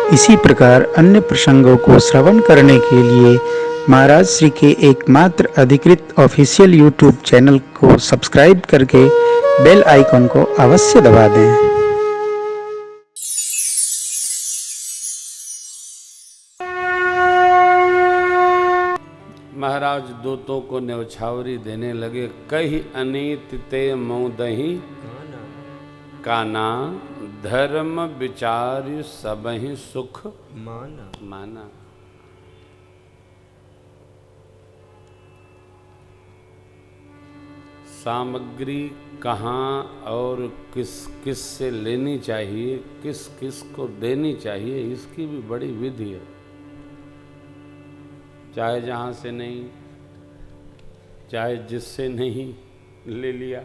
इसी प्रकार अन्य प्रसंगों को श्रवण करने के लिए महाराज श्री के एकमात्र अधिकृत ऑफिशियल यूट्यूब चैनल को सब्सक्राइब करके बेल आइकन को अवश्य दबा दें। महाराज दूतों को न्यौछावरी देने लगे। कही अनीत ते मोदही काना, धर्म विचार सबहि सुख माना। सामग्री कहाँ और किस किस से लेनी चाहिए, किस किस को देनी चाहिए, इसकी भी बड़ी विधि है। चाहे जहाँ से नहीं, चाहे जिससे नहीं ले लिया,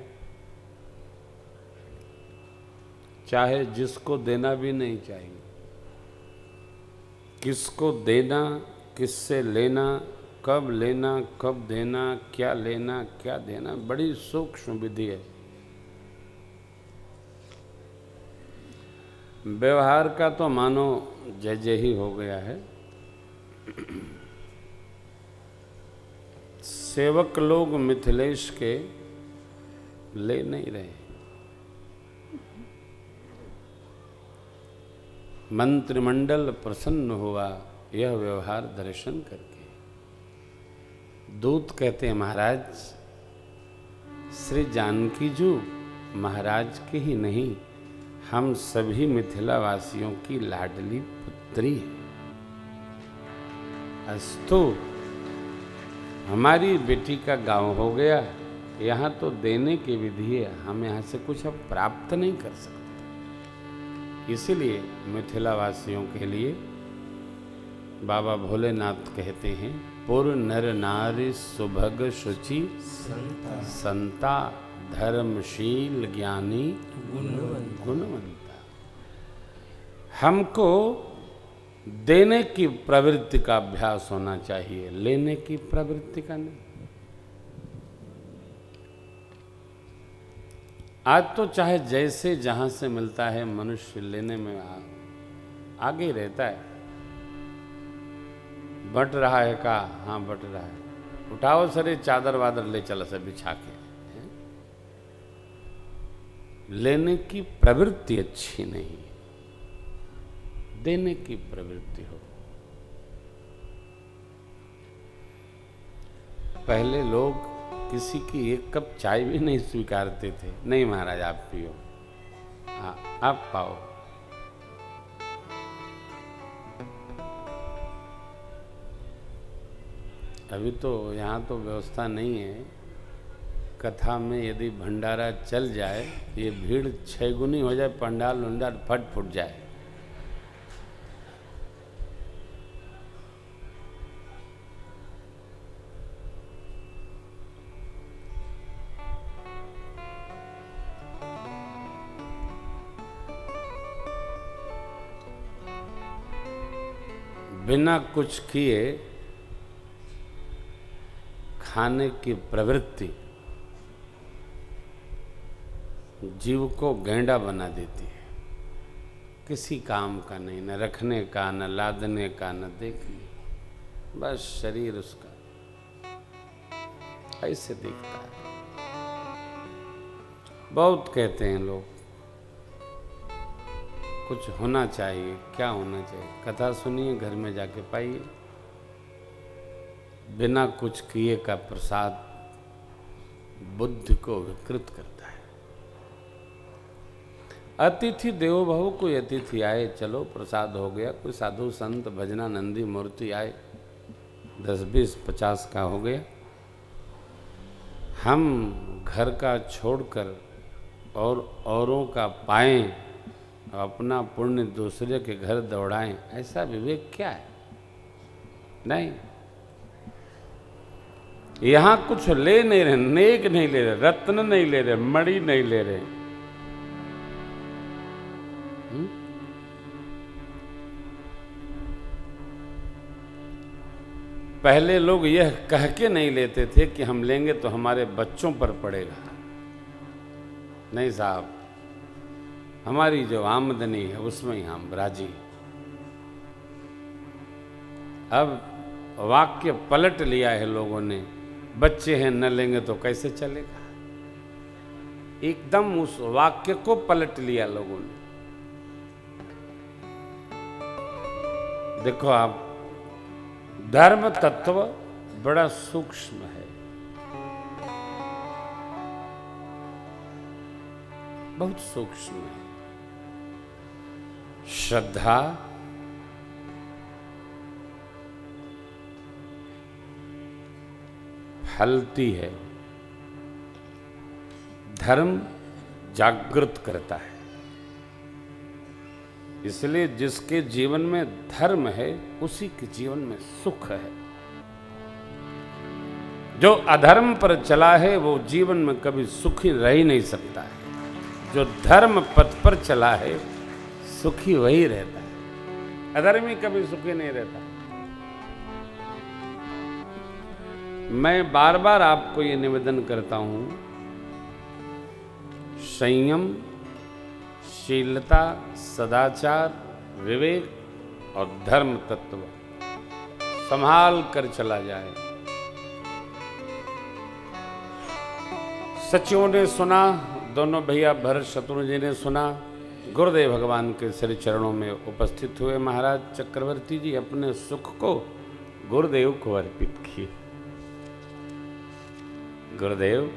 चाहे जिसको देना भी नहीं चाहिए, किसको देना, किससे लेना, कब लेना, कब देना, क्या लेना, क्या देना, बड़ी सूक्ष्म विधि है। व्यवहार का तो मानो जय जय ही हो गया है। सेवक लोग मिथिलेश के ले नहीं रहे। मंत्रिमंडल प्रसन्न हुआ यह व्यवहार दर्शन करके। दूत कहते हैं, महाराज श्री जानकी जी महाराज के ही नहीं, हम सभी मिथिला वासियों की लाडली पुत्री है। अस्तु, हमारी बेटी का गांव हो गया, यहाँ तो देने की विधि है, हम यहाँ से कुछ अब प्राप्त नहीं कर सकते। इसीलिए मिथिला वासियों के लिए बाबा भोलेनाथ कहते हैं, पुर नर नारी सुभग शुचि संता, धर्मशील ज्ञानी गुणवंता। हमको देने की प्रवृत्ति का अभ्यास होना चाहिए, लेने की प्रवृत्ति का नहीं। आज तो चाहे जैसे जहां से मिलता है मनुष्य लेने में आगे ही रहता है। बट रहा है का, हाँ बट रहा है, उठाओ सरे चादर वादर ले चला से बिछा के। लेने की प्रवृत्ति अच्छी नहीं, देने की प्रवृत्ति हो। पहले लोग किसी की एक कप चाय भी नहीं स्वीकारते थे। नहीं महाराज आप पियो, हाँ आप पाओ। अभी तो यहाँ तो व्यवस्था नहीं है। कथा में यदि भंडारा चल जाए, ये भीड़ 6 गुनी हो जाए, पंडाल उंडाल फट फुट जाए। बिना कुछ किए खाने की प्रवृत्ति जीव को गैंडा बना देती है। किसी काम का नहीं, न रखने का, न लादने का, न देखने, बस शरीर उसका ऐसे दिखता है। बहुत कहते हैं लोग कुछ होना चाहिए, क्या होना चाहिए? कथा सुनिए, घर में जाके पाइए। बिना कुछ किए का प्रसाद बुद्धि को विकृत करता है। अतिथि देवो भव, कोई अतिथि आए, चलो प्रसाद हो गया। कोई साधु संत भजनानंदी मूर्ति आए, 10, 20, 50 का हो गया। हम घर का छोड़कर और औरों का पाएं, अपना पुण्य दूसरे के घर दौड़ाएं, ऐसा विवेक क्या है? नहीं। यहां कुछ ले नहीं रहे, नेक नहीं ले रहे, रत्न नहीं ले रहे, मणि नहीं ले रहे। पहले लोग यह कह के नहीं लेते थे कि हम लेंगे तो हमारे बच्चों पर पड़ेगा। नहीं साहब, हमारी जो आमदनी है उसमें ही हम राजी। अब वाक्य पलट लिया है लोगों ने, बच्चे हैं न लेंगे तो कैसे चलेगा। एकदम उस वाक्य को पलट लिया लोगों ने। देखो आप, धर्म तत्व बड़ा सूक्ष्म है, बहुत सूक्ष्म है। श्रद्धा फलती है, धर्म जागृत करता है। इसलिए जिसके जीवन में धर्म है उसी के जीवन में सुख है। जो अधर्म पर चला है वो जीवन में कभी सुखी रह ही नहीं सकता है। जो धर्म पथ पर चला है सुखी वही रहता है, अधर्मी कभी सुखी नहीं रहता। मैं बार बार आपको ये निवेदन करता हूं, संयम, शीलता, सदाचार, विवेक और धर्म तत्व संभाल कर चला जाए। सचिवों ने सुना, दोनों भैया भरत शत्रुघ्न जी ने सुना, गुरुदेव भगवान के श्री चरणों में उपस्थित हुए। महाराज चक्रवर्ती जी अपने सुख को गुरुदेव को अर्पित किए। गुरुदेव,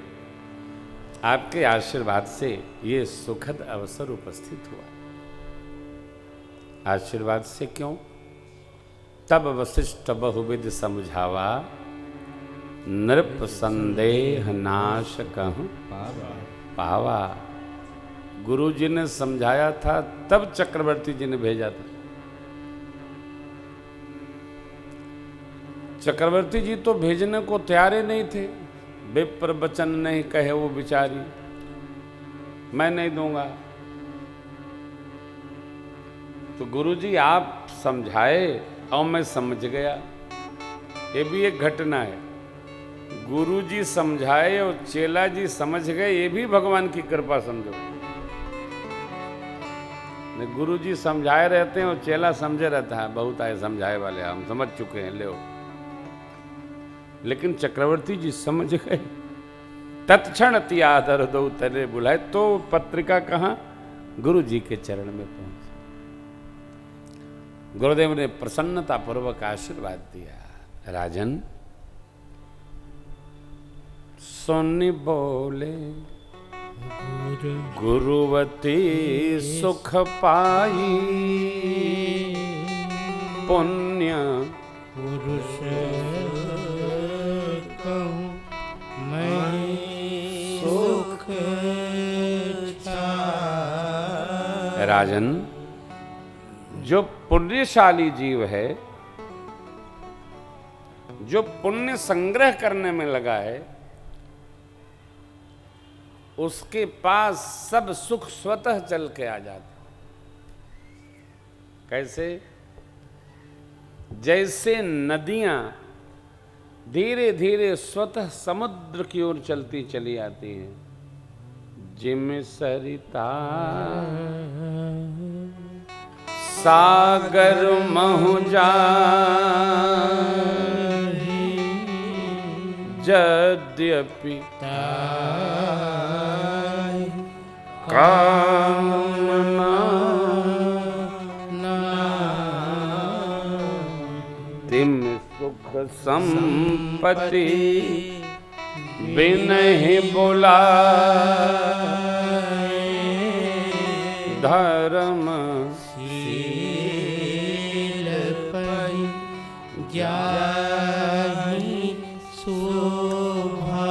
आपके आशीर्वाद से ये सुखद अवसर उपस्थित हुआ। आशीर्वाद से क्यों? तब वशिष्ठ बहुविध समझावा, नृप संदेह नाश कहूं पावा। गुरु जी ने समझाया था, तब चक्रवर्ती जी ने भेजा था। चक्रवर्ती जी तो भेजने को तैयार ही नहीं थे। विप्र वचन नहीं कहे वो बिचारी, मैं नहीं दूंगा। तो गुरु जी आप समझाए और मैं समझ गया। ये भी एक घटना है। गुरु जी समझाए और चेला जी समझ गए, ये भी भगवान की कृपा समझो। गुरु जी समझाए रहते हैं और चेला समझे रहता है, बहुत आए समझाए वाले, हम समझ चुके हैं, ले। लेकिन चक्रवर्ती जी समझ गए। तत्क्षण अति आदर दो तले बुलाए, तो पत्रिका कहां? गुरु जी के चरण में पहुंची। गुरुदेव ने प्रसन्नता पूर्वक आशीर्वाद दिया। राजन सोनी बोले, गुरुवती सुख पाई, पुण्य पुरुष कहूँ मैं सुख छाई। राजन, जो पुण्यशाली जीव है, जो पुण्य संग्रह करने में लगा है, उसके पास सब सुख स्वतः चल के आ जाता। कैसे? जैसे नदियां धीरे धीरे स्वतः समुद्र की ओर चलती चली आती हैं। जिम सरिता सागर महु जाहि, यद्यपि कामना तिम सुख संपत्ति बिनहि बुलाए, धर्म शील पै जाहि शोभा।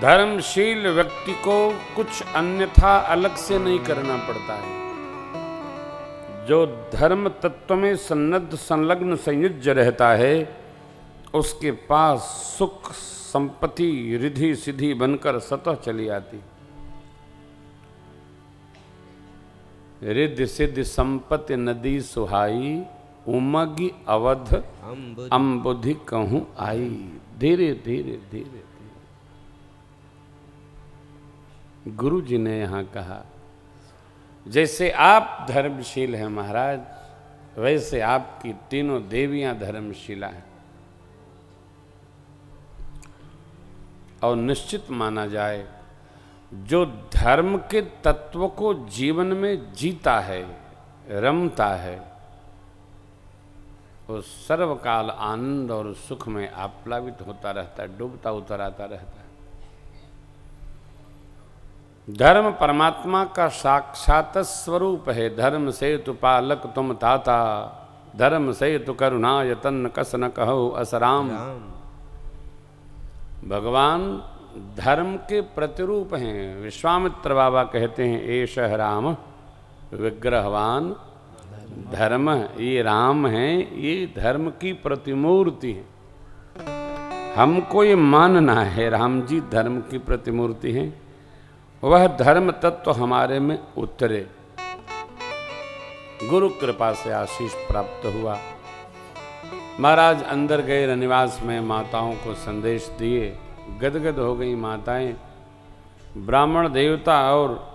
धर्मशील व्यक्ति को कुछ अन्यथा अलग से नहीं करना पड़ता है। जो धर्म तत्व में सन्नद्ध, संलग्न, संयुज्य रहता है, उसके पास सुख संपत्ति रिधि सिद्धि बनकर सतह चली आती। रिद्धि सिद्धि संपत्ति नदी सुहाई, उमगी अवध अम्बुधि कहूं आई। धीरे धीरे धीरे गुरु जी ने यहां कहा, जैसे आप धर्मशील हैं महाराज, वैसे आपकी तीनों देवियां धर्मशिला हैं। और निश्चित माना जाए, जो धर्म के तत्व को जीवन में जीता है, रमता है, वो सर्वकाल आनंद और सुख में आप्लावित होता रहता है, डूबता उतर आता रहता है। धर्म परमात्मा का साक्षात स्वरूप है। धर्म से तु पालक तुम ताता, धर्म से तु करुणा यतन कस न कहो असराम। भगवान धर्म के प्रतिरूप हैं। विश्वामित्र बाबा कहते हैं, एषः राम विग्रहवान धर्म। ये राम हैं, ये धर्म की प्रतिमूर्ति है। हमको ये मानना है राम जी धर्म की प्रतिमूर्ति हैं। वह धर्म तत्व हमारे में उतरे। गुरु कृपा से आशीष प्राप्त हुआ। महाराज अंदर गए रनिवास में, माताओं को संदेश दिए। गदगद हो गई माताएं। ब्राह्मण देवता और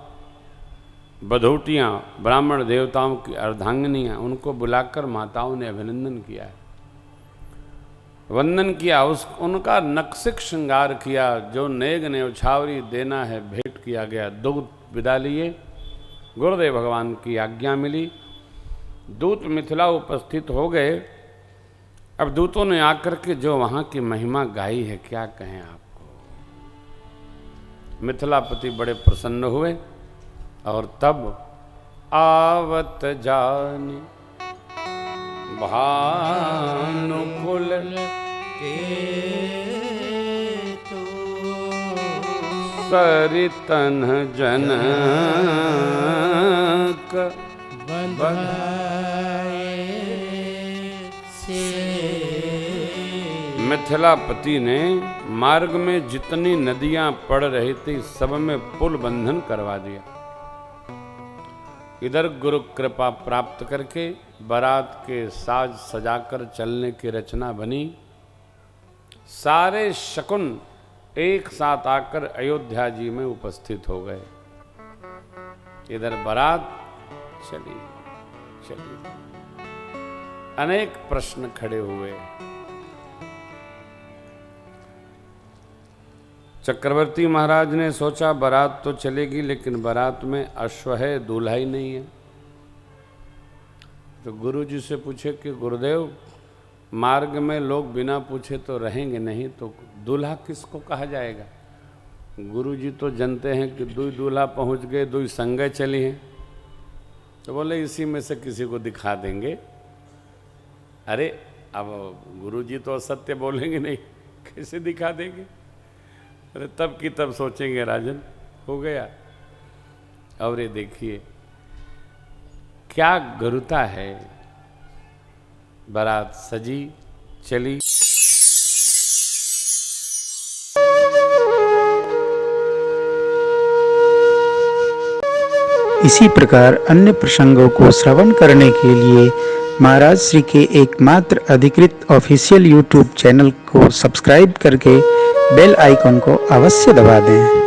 बधूटियाँ, ब्राह्मण देवताओं की अर्धांगिनियाँ, उनको बुलाकर माताओं ने अभिनंदन किया है, वंदन किया। उनका नक्सिक श्रृंगार किया। जो नेग न्यौछावरी देना है भेंट किया गया। दूत विदा लिए। गुरुदेव भगवान की आज्ञा मिली। दूत मिथिला उपस्थित हो गए। अब दूतों ने आकर के जो वहाँ की महिमा गाई है, क्या कहें आपको। मिथिलापति बड़े प्रसन्न हुए। और तब आवत जानी भानुकुल सरितन जनक मिथिलापति ने मार्ग में जितनी नदियां पड़ रही थी सब में पुल बंधन करवा दिया। इधर गुरु कृपा प्राप्त करके बारात के साज सजाकर चलने की रचना बनी। सारे शकुन एक साथ आकर अयोध्या जी में उपस्थित हो गए। इधर बारात चली। अनेक प्रश्न खड़े हुए। चक्रवर्ती महाराज ने सोचा बारात तो चलेगी, लेकिन बारात में अश्व है, दूल्हा ही नहीं है। तो गुरु जी से पूछे कि गुरुदेव, मार्ग में लोग बिना पूछे तो रहेंगे नहीं, तो दूल्हा किसको कहा जाएगा। गुरु जी तो जानते हैं कि दुई दूल्हा पहुंच गए, दुई संगे चली हैं। तो बोले इसी में से किसी को दिखा देंगे। अरे अब गुरु जी तो सत्य बोलेंगे नहीं, कैसे दिखा देंगे। अरे तब की तब सोचेंगे राजन, हो गया। और ये देखिए क्या गुरुता है। बारात सजी चली। इसी प्रकार अन्य प्रसंगों को श्रवण करने के लिए महाराज श्री के एकमात्र अधिकृत ऑफिशियल यूट्यूब चैनल को सब्सक्राइब करके बेल आइकॉन को अवश्य दबा दें।